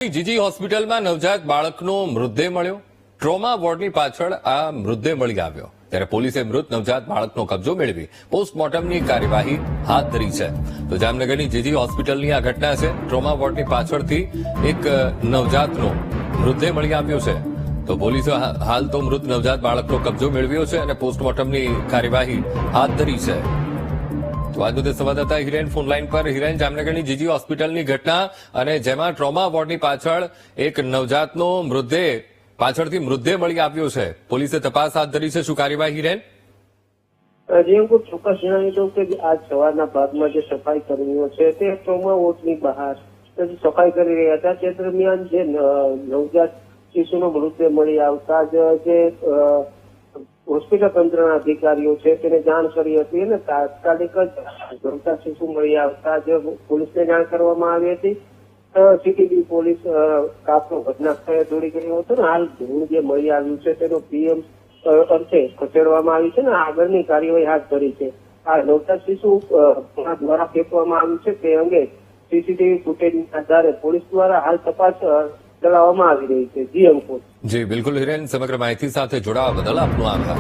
જીજી હોસ્પિટલમાં નવજાત બાળકનો મૃતદેહ મળ્યો। ટ્રોમા વોર્ડની પાછળ આ મૃતદેહ મળી આવ્યો ત્યારે પોલીસે મૃત નવજાત બાળકનો કબજો મેળવી પોસ્ટમોર્ટમની કાર્યવાહી હાથ ધરી છે। તો જામનગરની જીજી હોસ્પિટલની આ ઘટના છે। ટ્રોમા વોર્ડની પાછળથી એક નવજાતનો મૃતદેહ મળી આવ્યો છે। તો પોલીસે હાલ તો મૃત નવજાત બાળકનો કબજો મેળવ્યો છે અને પોસ્ટમોર્ટમની કાર્યવાહી હાથ ધરી છે। તો આજનો તે સંવાદદાતા હિરેન ફોનલાઈન પર। હિરેન, જામનગરની જીજી હોસ્પિટલની ઘટના અને જેમાં ટ્રોમા વોર્ડની પાછળ એક નવજાતનો પાછળથી મૃતદેહ મળી આવ્યો છે। પોલીસે તપાસ હાથ ધરી છે। શું કાર્યવાહી, હિરેન? જે હું ચોક્કસ જણાવી દઉં કે આજ સવારના ભાગમાં જે સફાઈ કર્મીઓ છે તે ટ્રોમા વોર્ડની બહાર સફાઈ કરી રહ્યા હતા। તે દરમિયાન જે નવજાત શિશુનો મૃતદેહ મળી આવતા જ જે હોસ્પિટલ તંત્રના અધિકારીઓ છે તેને જાણ કરી હતી અને તાત્કાલિક જ નવજાત શિશુ મળી આવતા જ પોલીસને જાણ કરવામાં આવી હતી। સીટીબી પોલીસ કાફલો ઘટના સ્થળે દોડી ગયો હતો ને હાલ ધૂળ જે મળી આવ્યું છે તેનો પીએમ અર્થે ખસેડવામાં આવી છે ને આગળની કાર્યવાહી હાથ ધરી છે। આ નવજાત શિશુ દ્વારા ફેંકવામાં આવ્યું છે તે અંગે સીસીટીવી ફૂટેજના આધારે પોલીસ દ્વારા હાલ તપાસ ચલાવવામાં આવી રહી છે। જી અંકુર। જી બિલકુલ હિરેન, સમગ્ર માહિતી સાથે જોડાવા બદલ આપનો આભાર।